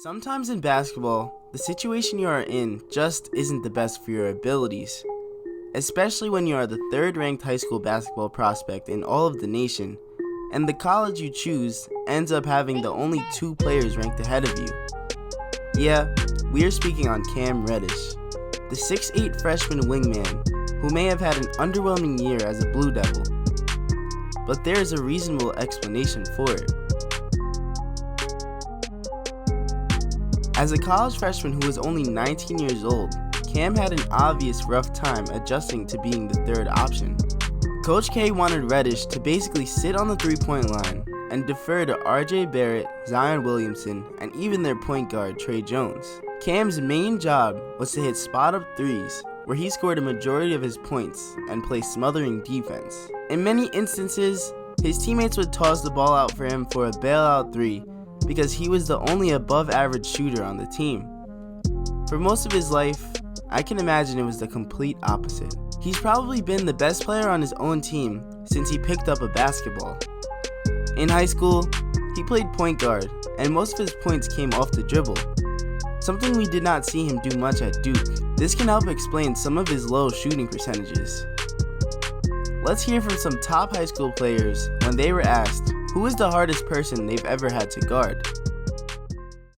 Sometimes in basketball, the situation you are in just isn't the best for your abilities, especially when you are the third-ranked high school basketball prospect in all of the nation, and the college you choose ends up having the only 2 players ranked ahead of you. Yeah, we are speaking on Cam Reddish, the 6'8" freshman wingman who may have had an underwhelming year as a Blue Devil, but there is a reasonable explanation for it. As a college freshman who was only 19 years old, Cam had an obvious rough time adjusting to being the third option. Coach K wanted Reddish to basically sit on the three-point line and defer to RJ Barrett, Zion Williamson, and even their point guard Trey Jones. Cam's main job was to hit spot-up threes, where he scored a majority of his points and play smothering defense. In many instances, his teammates would toss the ball out for him for a bailout three because he was the only above-average shooter on the team. For most of his life, I can imagine it was the complete opposite. He's probably been the best player on his own team since he picked up a basketball. In high school, he played point guard, and most of his points came off the dribble, something we did not see him do much at Duke. This can help explain some of his low shooting percentages. Let's hear from some top high school players when they were asked who is the hardest person they've ever had to guard.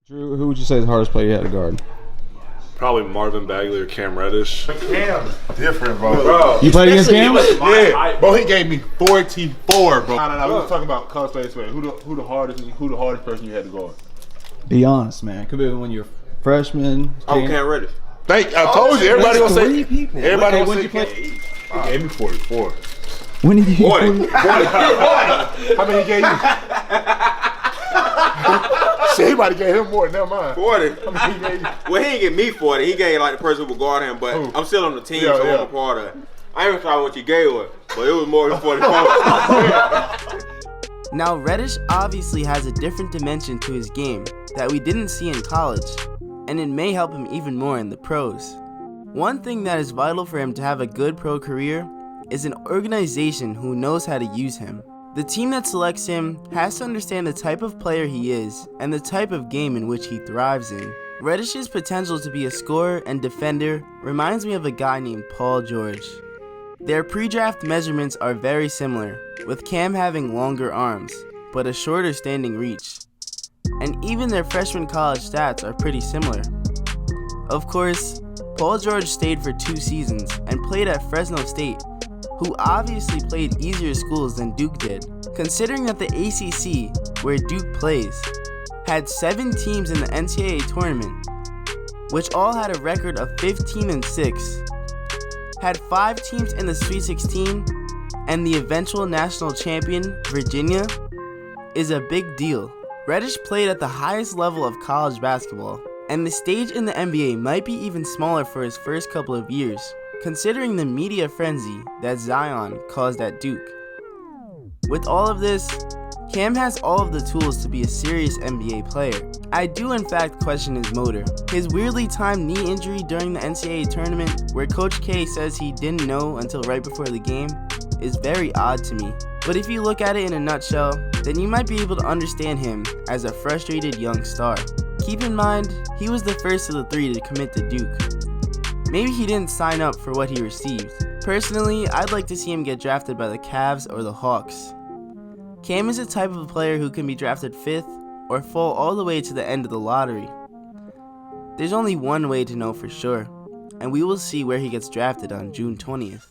Drew, who would you say is the hardest player you had to guard? Probably Marvin Bagley or Cam Reddish. Cam, different, bro. You played against Cam? Yeah, bro. He gave me 44, bro. No. We was talking about college players. Who the hardest person you had to guard? Be honest, man. Could be when you're a freshman. Cam Reddish. I told you. Everybody gonna say. People. Everybody gonna say. Play? He gave me 44. When did you? 40. How many he gave you? Shit, everybody gave him more. Never mind. 40. How many he gave you? Well, he didn't get me 40. He gave like the person who would guard him, but I'm still on the team, so I'm a part of it. I ain't even sure what you gave her, but it was more than 44. Now, Reddish obviously has a different dimension to his game that we didn't see in college, and it may help him even more in the pros. One thing that is vital for him to have a good pro career is an organization who knows how to use him. The team that selects him has to understand the type of player he is and the type of game in which he thrives in. Reddish's potential to be a scorer and defender reminds me of a guy named Paul George. Their pre-draft measurements are very similar, with Cam having longer arms, but a shorter standing reach. And even their freshman college stats are pretty similar. Of course, Paul George stayed for 2 seasons and played at Fresno State, who obviously played easier schools than Duke did. Considering that the ACC, where Duke plays, had 7 teams in the NCAA tournament, which all had a record of 15-6, had 5 teams in the Sweet 16, and the eventual national champion, Virginia, is a big deal. Reddish played at the highest level of college basketball, and the stage in the NBA might be even smaller for his first couple of years, considering the media frenzy that Zion caused at Duke. With all of this, Cam has all of the tools to be a serious NBA player. I do in fact question his motor. His weirdly timed knee injury during the NCAA tournament, where Coach K says he didn't know until right before the game, is very odd to me. But if you look at it in a nutshell, then you might be able to understand him as a frustrated young star. Keep in mind, he was the first of the 3 to commit to Duke. Maybe he didn't sign up for what he received. Personally, I'd like to see him get drafted by the Cavs or the Hawks. Cam is a type of player who can be drafted 5th or fall all the way to the end of the lottery. There's only one way to know for sure, and we will see where he gets drafted on June 20th.